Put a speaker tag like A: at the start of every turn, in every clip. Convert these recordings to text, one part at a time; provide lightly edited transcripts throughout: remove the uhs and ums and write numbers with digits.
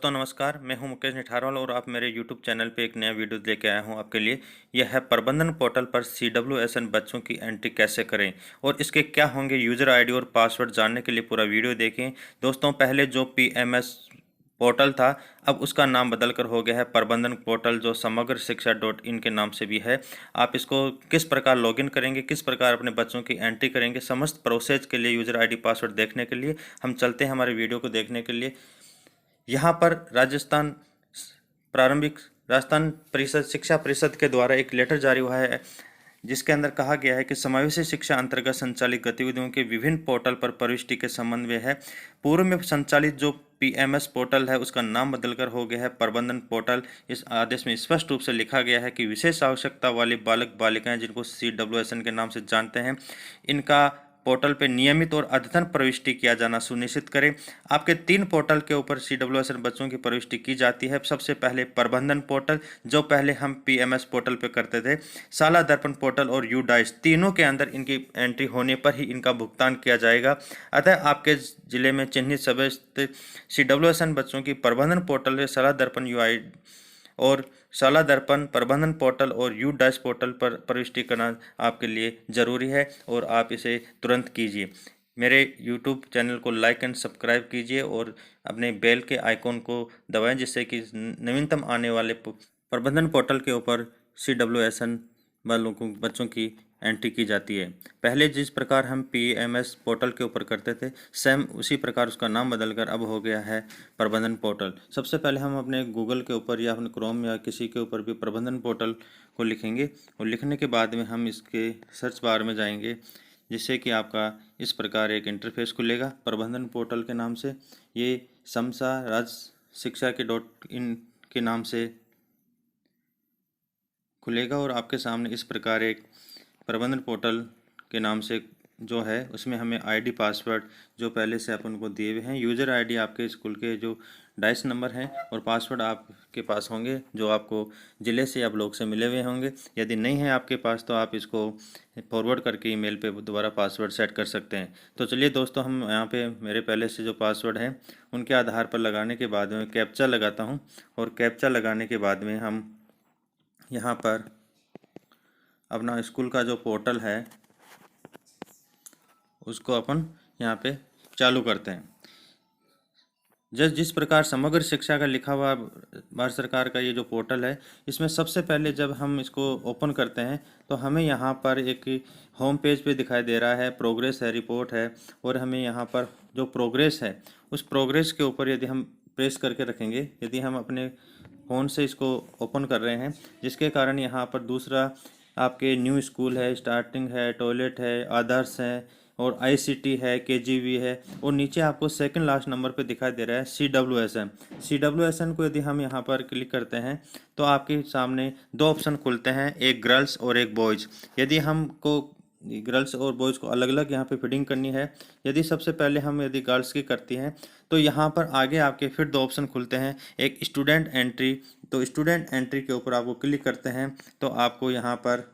A: दोस्तों नमस्कार, मैं हूं मुकेश निठारवाल और आप मेरे YouTube चैनल पे एक नया वीडियो लेके आया हूं आपके लिए। यह है प्रबंधन पोर्टल पर CWSN बच्चों की एंट्री कैसे करें और इसके क्या होंगे यूज़र आईडी और पासवर्ड। जानने के लिए पूरा वीडियो देखें। दोस्तों पहले जो PMS पोर्टल था, अब उसका नाम बदल कर हो गया है प्रबंधन पोर्टल, जो समग्र शिक्षा .in के नाम से भी है। आप इसको किस प्रकार लॉगिन करेंगे, किस प्रकार अपने बच्चों की एंट्री करेंगे, समस्त प्रोसेस के लिए यूज़र आईडी पासवर्ड देखने के लिए हम चलते हैं हमारे वीडियो को देखने के लिए। यहाँ पर राजस्थान परिषद शिक्षा परिषद के द्वारा एक लेटर जारी हुआ है, जिसके अंदर कहा गया है कि समावेशी शिक्षा अंतर्गत संचालित गतिविधियों के विभिन्न पोर्टल पर प्रविष्टि के संबंध में है। पूर्व में संचालित जो PMS पोर्टल है उसका नाम बदलकर हो गया है प्रबंधन पोर्टल। इस आदेश में स्पष्ट रूप से लिखा गया है कि विशेष आवश्यकता वाले बालक बालिकाएं, जिनको CWSN के नाम से जानते हैं, इनका पोर्टल पे नियमित और अद्यतन प्रविष्टि किया जाना सुनिश्चित करें। आपके 3 पोर्टल के ऊपर CWSN बच्चों की प्रविष्टि की जाती है। सबसे पहले प्रबंधन पोर्टल, जो पहले हम PMS पोर्टल पे करते थे, शाला दर्पण पोर्टल और UDAIS, तीनों के अंदर इनकी एंट्री होने पर ही इनका भुगतान किया जाएगा। अतः आपके जिले में चिन्हित सभी CWSN बच्चों की प्रबंधन पोर्टल से शाला दर्पण UI और शाला दर्पण प्रबंधन पोर्टल और UDAIS पोर्टल पर प्रविष्टि करना आपके लिए ज़रूरी है और आप इसे तुरंत कीजिए। मेरे YouTube चैनल को लाइक एंड सब्सक्राइब कीजिए और अपने बेल के आइकॉन को दबाएं, जिससे कि नवीनतम आने वाले प्रबंधन पोर्टल के ऊपर CWSN वालों को बच्चों की एंट्री की जाती है। पहले जिस प्रकार हम PMS पोर्टल के ऊपर करते थे, सेम उसी प्रकार उसका नाम बदलकर अब हो गया है प्रबंधन पोर्टल। सबसे पहले हम अपने गूगल के ऊपर या अपने क्रोम या किसी के ऊपर भी प्रबंधन पोर्टल को लिखेंगे और लिखने के बाद में हम इसके सर्च बार में जाएंगे, जिससे कि आपका इस प्रकार एक इंटरफेस खुलेगा प्रबंधन पोर्टल के नाम से। ये समसा राज्य शिक्षा के .in के नाम से खुलेगा और आपके सामने इस प्रकार एक प्रबंधन पोर्टल के नाम से जो है, उसमें हमें आईडी पासवर्ड जो पहले से अपन को दिए हुए हैं, यूज़र आईडी आपके स्कूल के जो डाइस नंबर हैं और पासवर्ड आपके पास होंगे जो आपको ज़िले से या ब्लॉक से मिले हुए होंगे। यदि नहीं है आपके पास तो आप इसको फॉरवर्ड करके ईमेल पे दोबारा पासवर्ड सेट कर सकते हैं। तो चलिए दोस्तों, हम यहाँ पे मेरे पहले से जो पासवर्ड हैं उनके आधार पर लगाने के बाद में कैप्चा लगाता हूँ और कैप्चा लगाने के बाद में हम यहाँ पर अपना स्कूल का जो पोर्टल है उसको अपन यहाँ पे चालू करते हैं। जिस प्रकार समग्र शिक्षा का लिखा हुआ भारत सरकार का ये जो पोर्टल है, इसमें सबसे पहले जब हम इसको ओपन करते हैं तो हमें यहाँ पर एक होम पेज पे दिखाई दे रहा है, प्रोग्रेस है, रिपोर्ट है, और हमें यहाँ पर जो प्रोग्रेस है उस प्रोग्रेस के ऊपर यदि हम प्रेस करके रखेंगे, यदि हम अपने फ़ोन से इसको ओपन कर रहे हैं, जिसके कारण यहाँ पर दूसरा आपके न्यू स्कूल है, स्टार्टिंग है, टॉयलेट है, आदर्श है और ICT है, KGV है, और नीचे आपको सेकंड लास्ट नंबर पे दिखाई दे रहा है CWSN। CWSN को यदि हम यहाँ पर क्लिक करते हैं तो आपके सामने 2 ऑप्शन खुलते हैं, एक गर्ल्स और एक बॉयज़। यदि हमको गर्ल्स और बॉयज़ को अलग अलग यहाँ पे फीडिंग करनी है, यदि सबसे पहले हम यदि गर्ल्स की करती हैं तो यहाँ पर आगे आपके फिर 2 ऑप्शन खुलते हैं, एक स्टूडेंट एंट्री। तो स्टूडेंट एंट्री के ऊपर आपको क्लिक करते हैं तो आपको यहाँ पर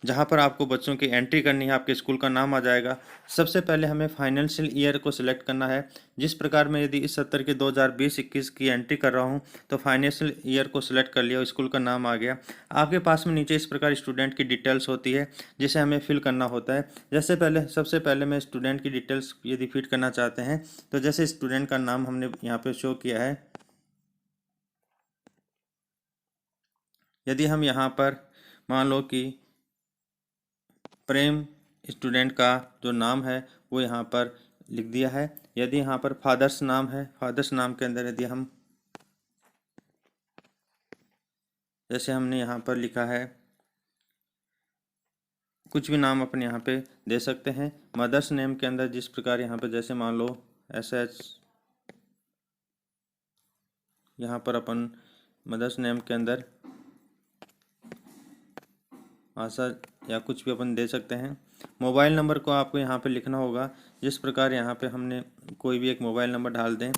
A: जहाँ पर आपको बच्चों की एंट्री करनी है, आपके स्कूल का नाम आ जाएगा। सबसे पहले हमें फाइनेंशियल ईयर को सिलेक्ट करना है। जिस प्रकार मैं यदि इस सत्र के 2020-21 की एंट्री कर रहा हूँ तो फाइनेंशियल ईयर को सिलेक्ट कर लिया, स्कूल का नाम आ गया। आपके पास में नीचे इस प्रकार स्टूडेंट की डिटेल्स होती है जिसे हमें फिल करना होता है। सबसे पहले मैं स्टूडेंट की डिटेल्स यदि फिट करना चाहते हैं तो जैसे स्टूडेंट का नाम हमने यहाँ पर शो किया है, यदि हम यहाँ पर मान लो कि प्रेम स्टूडेंट का जो नाम है वो यहाँ पर लिख दिया है। यदि यहाँ पर फादर्स नाम है, फादर्स नाम के अंदर यदि हम जैसे हमने यहाँ पर लिखा है, कुछ भी नाम अपन यहाँ पे दे सकते हैं। मदर्स नेम के अंदर जिस प्रकार यहाँ पे जैसे मान लो SS, यहाँ पर अपन मदर्स नेम के अंदर आशा या कुछ भी अपन दे सकते हैं। मोबाइल नंबर को आपको यहाँ पे लिखना होगा, जिस प्रकार यहाँ पे हमने कोई भी एक मोबाइल नंबर डाल दें।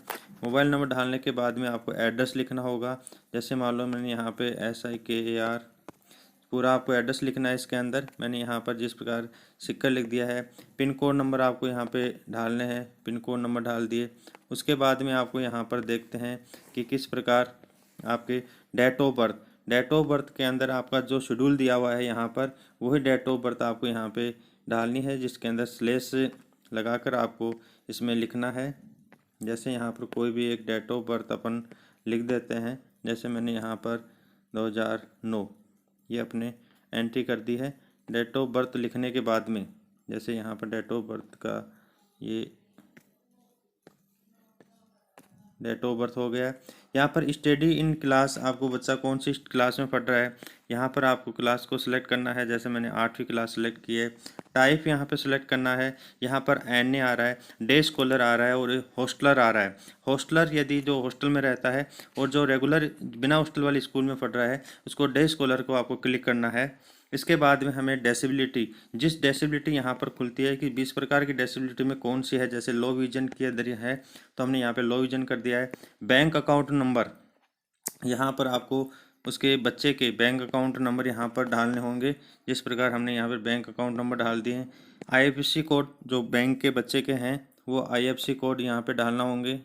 A: मोबाइल नंबर डालने के बाद में आपको एड्रेस लिखना होगा। जैसे मान लो मैंने यहाँ पे SIKAR पूरा आपको एड्रेस लिखना है। इसके अंदर मैंने यहाँ पर जिस प्रकार सिक्का लिख दिया है। पिन कोड नंबर आपको यहाँ पे ढालने हैं, पिन कोड नंबर डाल दिए उसके बाद में आपको यहाँ पर देखते हैं कि किस प्रकार आपके डेट ऑफ बर्थ के अंदर आपका जो शेड्यूल दिया हुआ है यहाँ पर वही डेट ऑफ बर्थ आपको यहाँ पे डालनी है, जिसके अंदर स्लेश लगाकर आपको इसमें लिखना है। जैसे यहाँ पर कोई भी एक डेट ऑफ बर्थ अपन लिख देते हैं, जैसे मैंने यहाँ पर 2009 ये अपने एंट्री कर दी है। डेट ऑफ बर्थ लिखने के बाद में जैसे यहाँ पर डेट ऑफ बर्थ का ये डेट ऑफ बर्थ हो गया। यहाँ पर स्टडी इन क्लास, आपको बच्चा कौन सी क्लास में पढ़ रहा है यहाँ पर आपको क्लास को सिलेक्ट करना है। जैसे मैंने 8वीं क्लास सेलेक्ट की है। टाइप यहाँ पे सिलेक्ट करना है। यहाँ पर एन ए आ रहा है, डे स्कॉलर आ रहा है और हॉस्टलर आ रहा है। हॉस्टलर यदि जो हॉस्टल में रहता है और जो रेगुलर बिना हॉस्टल वाली स्कूल में पढ़ रहा है उसको डे स्कॉलर को आपको क्लिक करना है। इसके बाद में हमें डिसेबिलिटी, जिस डिसेबिलिटी यहाँ पर खुलती है कि 20 प्रकार की डिसेबिलिटी में कौन सी है, जैसे लो विजन की अंदर है तो हमने यहाँ पे लो विजन कर दिया है। बैंक अकाउंट नंबर, यहाँ पर आपको उसके बच्चे के बैंक अकाउंट नंबर यहाँ पर डालने होंगे, जिस प्रकार हमने यहाँ पर बैंक अकाउंट नंबर डाल दिए हैं। IFSC कोड जो बैंक के बच्चे के हैं वो IFSC कोड यहाँ पे डालना होंगे,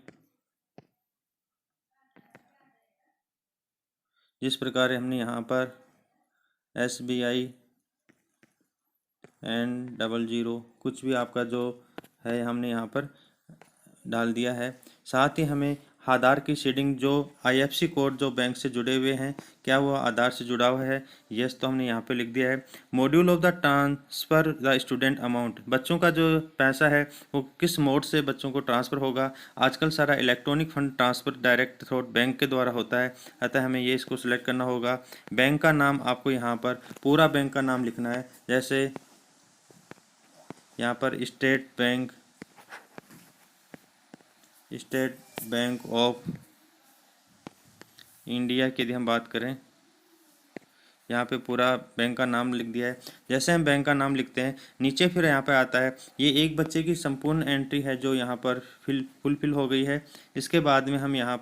A: जिस प्रकार हमने यहाँ पर SBI N00 कुछ भी आपका जो है हमने यहाँ पर डाल दिया है। साथ ही हमें आधार की शेडिंग, जो IFSC कोड जो बैंक से जुड़े हुए हैं क्या वो आधार से जुड़ा हुआ है, यस तो हमने यहाँ पे लिख दिया है। Module of the transfer the student amount, बच्चों का जो पैसा है वो किस मोड से बच्चों को ट्रांसफ़र होगा। आजकल सारा electronic fund transfer direct through bank के द्वारा होता है, अतः हमें ये इसको सिलेक्ट करना होगा। बैंक का नाम आपको यहाँ पर पूरा बैंक का नाम लिखना है, जैसे यहाँ पर स्टेट बैंक ऑफ इंडिया की यदि हम बात करें, यहाँ पे पूरा बैंक का नाम लिख दिया है। जैसे हम बैंक का नाम लिखते हैं नीचे फिर यहाँ पे आता है ये एक बच्चे की संपूर्ण एंट्री है जो यहाँ पर फुलफिल हो गई है। इसके बाद में हम यहाँ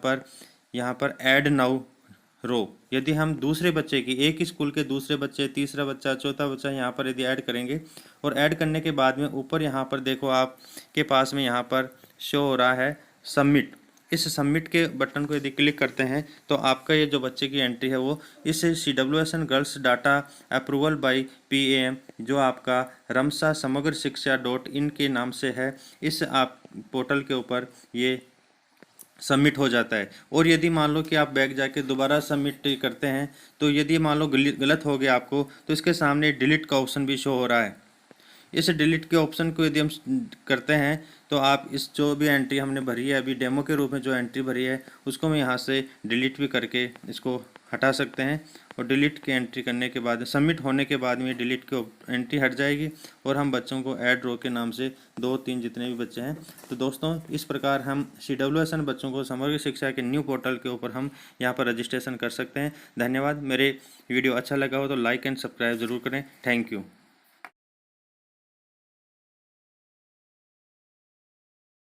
A: पर ऐड नाउ रो, यदि हम दूसरे बच्चे की, एक ही स्कूल के दूसरे बच्चे, तीसरा बच्चा, चौथा बच्चा यहाँ पर यदि ऐड करेंगे और ऐड करने के बाद में ऊपर यहाँ पर देखो आपके पास में यहाँ पर शो हो रहा है सबमिट। इस सबमिट के बटन को यदि क्लिक करते हैं तो आपका ये जो बच्चे की एंट्री है वो इस CWSN girls data approval bye PAM जो आपका रमसा समग्र शिक्षा .in के नाम से है, इस आप पोर्टल के ऊपर ये सबमिट हो जाता है। और यदि मान लो कि आप बैक जाके दोबारा सबमिट करते हैं तो यदि मान लो गलत हो गया आपको तो इसके सामने डिलीट का ऑप्शन भी शो हो रहा है। इस डिलीट के ऑप्शन को यदि हम करते हैं तो आप इस जो भी एंट्री हमने भरी है अभी डेमो के रूप में जो एंट्री भरी है उसको हम यहाँ से डिलीट भी करके इसको हटा सकते हैं। और डिलीट की एंट्री करने के बाद सबमिट होने के बाद में डिलीट की एंट्री हट जाएगी और हम बच्चों को ऐड रो के नाम से 2-3 जितने भी बच्चे हैं। तो दोस्तों इस प्रकार हम CWSN बच्चों को समग्र शिक्षा के न्यू पोर्टल के ऊपर हम यहाँ पर रजिस्ट्रेशन कर सकते हैं। धन्यवाद। मेरे वीडियो अच्छा लगा हो तो लाइक एंड सब्सक्राइब ज़रूर करें। Thank you.